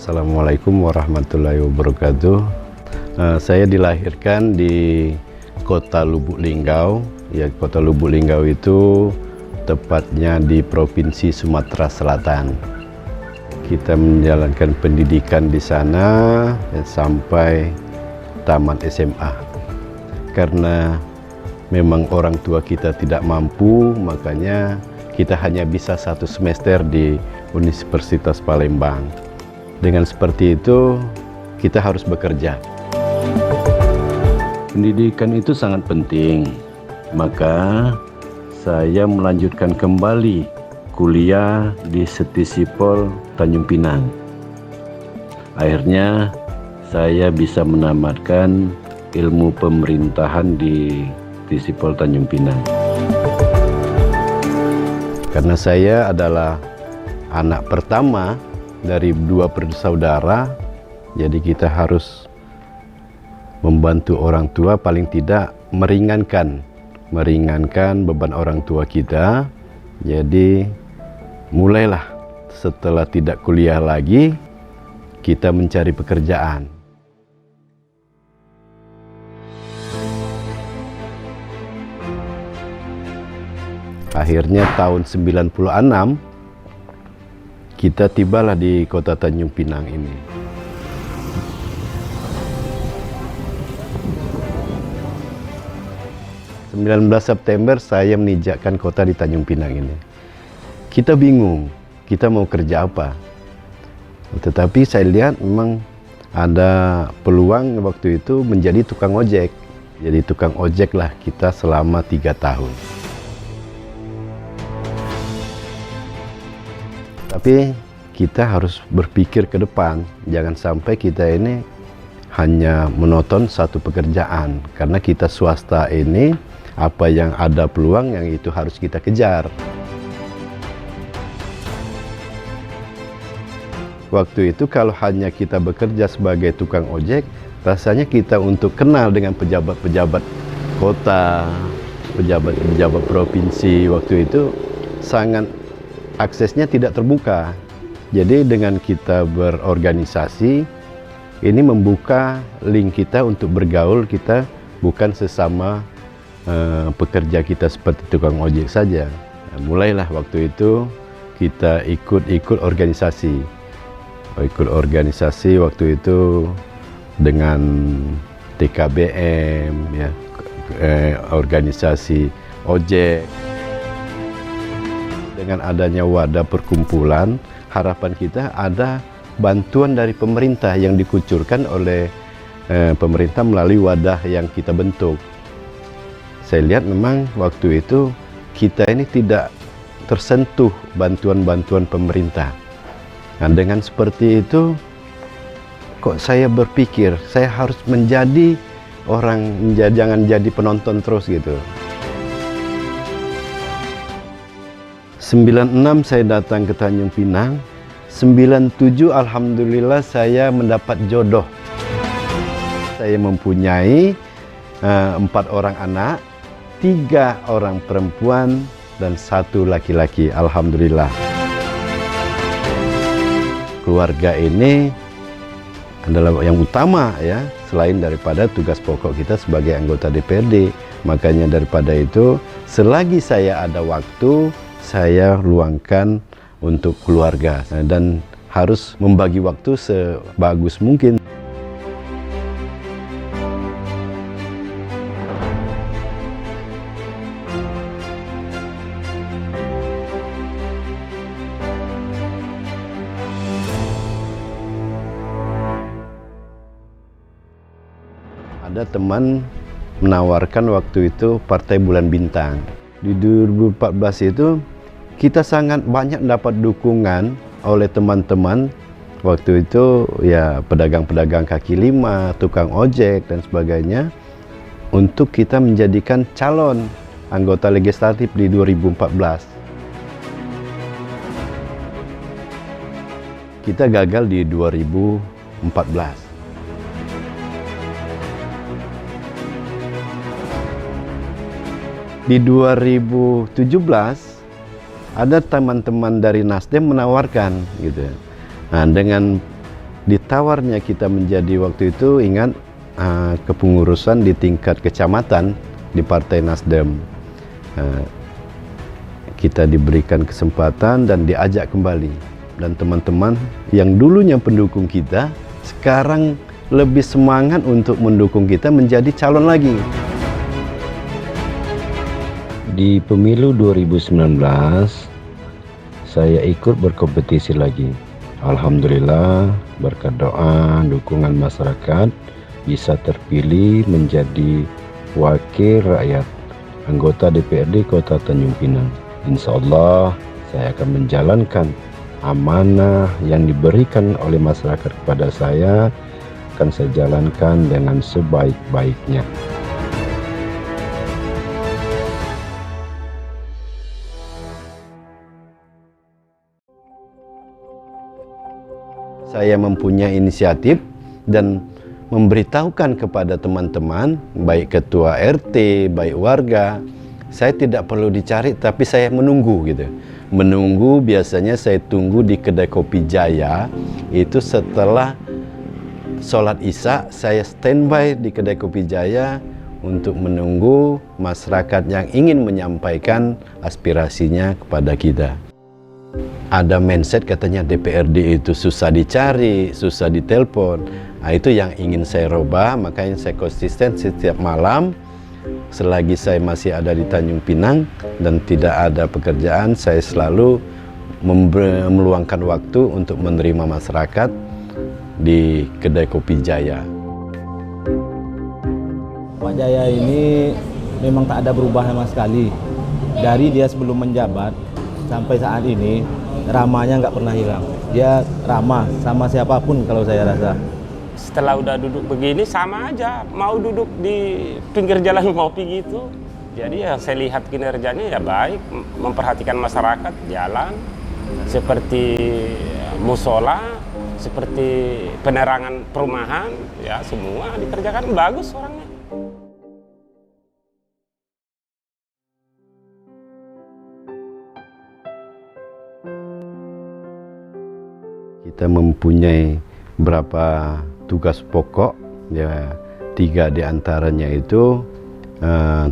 Assalamualaikum warahmatullahi wabarakatuh. Saya dilahirkan di kota Lubuk Linggau. Ya, kota Lubuk Linggau itu tepatnya di Provinsi Sumatera Selatan. Kita menjalankan pendidikan di sana sampai tamat SMA. Karena memang orang tua kita tidak mampu, makanya kita hanya bisa 1 semester di Universitas Palembang. Dengan seperti itu, kita harus bekerja. Pendidikan itu sangat penting, maka saya melanjutkan kembali kuliah di Setisipol Tanjung Pinang. Akhirnya saya bisa menamatkan ilmu pemerintahan di Setisipol Tanjung Pinang. Karena saya adalah anak pertama dari 2 bersaudara, jadi kita harus membantu orang tua, paling tidak meringankan beban orang tua kita. Jadi mulailah setelah tidak kuliah lagi, kita mencari pekerjaan. Akhirnya tahun 96 kita tibalah di kota Tanjung Pinang ini. September saya menginjakkan kota di Tanjung Pinang ini. Kita bingung, kita mau kerja apa. Tetapi saya lihat memang ada peluang waktu itu menjadi tukang ojek. Jadi tukang ojek lah kita selama 3 tahun. Tapi kita harus berpikir ke depan, jangan sampai kita ini hanya menonton satu pekerjaan. Karena kita swasta ini, apa yang ada peluang yang itu harus kita kejar. Waktu itu kalau hanya kita bekerja sebagai tukang ojek, rasanya kita untuk kenal dengan pejabat-pejabat kota, pejabat-pejabat provinsi, waktu itu sangat aksesnya tidak terbuka. Jadi dengan kita berorganisasi, ini membuka link kita untuk bergaul, kita bukan sesama pekerja kita seperti tukang ojek saja. Nah, mulailah waktu itu kita ikut organisasi. Waktu itu dengan TKBM, ya, organisasi ojek. Dengan adanya wadah perkumpulan, harapan kita ada bantuan dari pemerintah yang dikucurkan oleh pemerintah melalui wadah yang kita bentuk. Saya lihat memang waktu itu kita ini tidak tersentuh bantuan-bantuan pemerintah. Nah, dengan seperti itu, kok saya berpikir saya harus menjadi orang, jangan jadi penonton terus gitu. 96 saya datang ke Tanjung Pinang, 97 alhamdulillah saya mendapat jodoh. Saya mempunyai 4 orang anak, 3 orang perempuan dan 1 laki-laki, alhamdulillah. Keluarga ini adalah yang utama, ya, selain daripada tugas pokok kita sebagai anggota DPRD. Makanya daripada itu, selagi saya ada waktu, saya luangkan untuk keluarga dan harus membagi waktu sebagus mungkin. Ada teman menawarkan waktu itu Partai Bulan Bintang. Di 2014 itu kita sangat banyak dapat dukungan oleh teman-teman waktu itu, ya, pedagang-pedagang kaki lima, tukang ojek dan sebagainya, untuk kita menjadikan calon anggota legislatif di 2014. Kita gagal di 2014. Di 2017 ada teman-teman dari Nasdem menawarkan gitu. Nah, dengan ditawarnya kita menjadi waktu itu ingat kepengurusan di tingkat kecamatan di Partai Nasdem. Kita diberikan kesempatan dan diajak kembali, dan teman-teman yang dulunya pendukung kita sekarang lebih semangat untuk mendukung kita menjadi calon lagi. Di pemilu 2019 saya ikut berkompetisi lagi. Alhamdulillah berkat doa dukungan masyarakat bisa terpilih menjadi wakil rakyat anggota DPRD Kota Tanjung Pinang. Insya Allah saya akan menjalankan amanah yang diberikan oleh masyarakat kepada saya, akan saya jalankan dengan sebaik-baiknya. Saya mempunyai inisiatif dan memberitahukan kepada teman-teman, baik ketua RT, baik warga, saya tidak perlu dicari, tapi saya menunggu gitu. Menunggu, biasanya saya tunggu di kedai kopi Jaya, itu setelah sholat Isya, saya standby di kedai kopi Jaya untuk menunggu masyarakat yang ingin menyampaikan aspirasinya kepada kita. Ada mindset katanya DPRD itu susah dicari, susah ditelepon. Nah, itu yang ingin saya rubah, makanya saya konsisten setiap malam. Selagi saya masih ada di Tanjung Pinang dan tidak ada pekerjaan, saya selalu meluangkan waktu untuk menerima masyarakat di kedai kopi Jaya. Pak Jaya ini memang tak ada berubah sama sekali. Dari dia sebelum menjabat sampai saat ini, ramahnya nggak pernah hilang. Dia ramah sama siapapun kalau saya rasa. Setelah udah duduk begini sama aja, mau duduk di pinggir jalan ngopi gitu. Jadi ya saya lihat kinerjanya ya baik, memperhatikan masyarakat, jalan, seperti musola, seperti penerangan perumahan, ya semua dikerjakan bagus orangnya. Kita mempunyai berapa tugas pokok, ya 3 diantaranya itu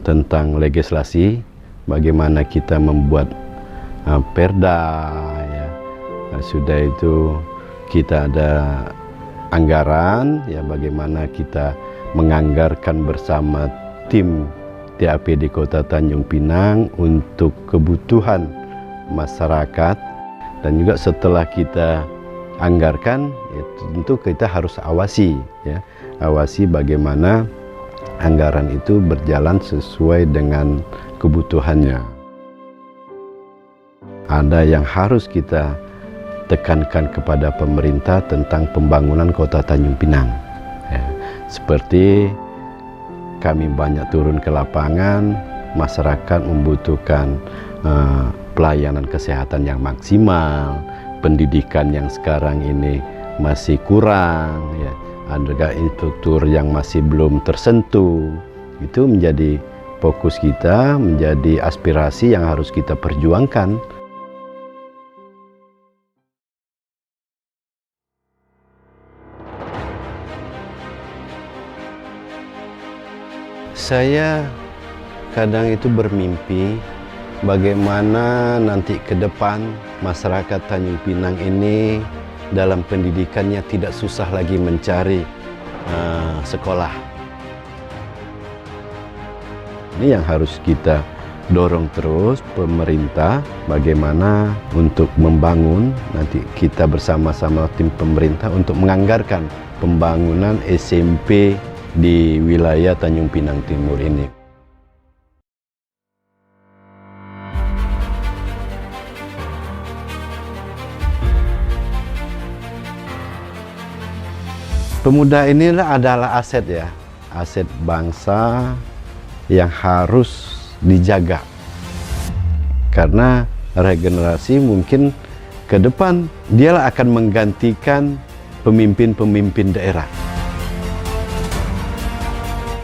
tentang legislasi, bagaimana kita membuat perda, ya. Sudah itu kita ada anggaran, ya bagaimana kita menganggarkan bersama tim TAP di Kota Tanjung Pinang untuk kebutuhan masyarakat, dan juga setelah kita anggarkan, ya tentu kita harus awasi, ya awasi bagaimana anggaran itu berjalan sesuai dengan kebutuhannya. Ada yang harus kita tekankan kepada pemerintah tentang pembangunan Kota Tanjung Pinang, ya. Seperti kami banyak turun ke lapangan, masyarakat membutuhkan pelayanan kesehatan yang maksimal, pendidikan yang sekarang ini masih kurang, ya, ada infrastruktur yang masih belum tersentuh. Itu menjadi fokus kita, menjadi aspirasi yang harus kita perjuangkan. Saya kadang itu bermimpi bagaimana nanti ke depan masyarakat Tanjung Pinang ini dalam pendidikannya tidak susah lagi mencari sekolah. Ini yang harus kita dorong terus, pemerintah, bagaimana untuk membangun, nanti kita bersama-sama tim pemerintah untuk menganggarkan pembangunan SMP di wilayah Tanjung Pinang Timur ini. Pemuda inilah adalah aset, ya, aset bangsa yang harus dijaga. Karena regenerasi mungkin ke depan dialah akan menggantikan pemimpin-pemimpin daerah.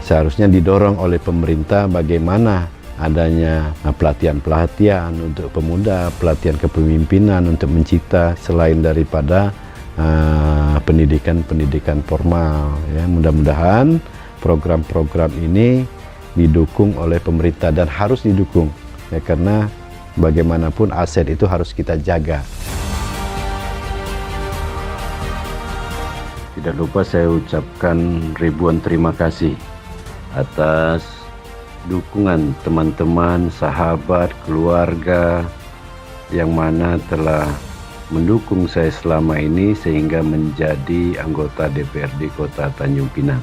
Seharusnya didorong oleh pemerintah bagaimana adanya pelatihan-pelatihan untuk pemuda, pelatihan kepemimpinan untuk mencipta selain daripada pendidikan formal. Ya, mudah-mudahan program-program ini didukung oleh pemerintah dan harus didukung, ya, karena bagaimanapun aset itu harus kita jaga. Tidak lupa saya ucapkan ribuan terima kasih atas dukungan teman-teman, sahabat, keluarga yang mana telah mendukung saya selama ini sehingga menjadi anggota DPRD Kota Tanjung Pinang.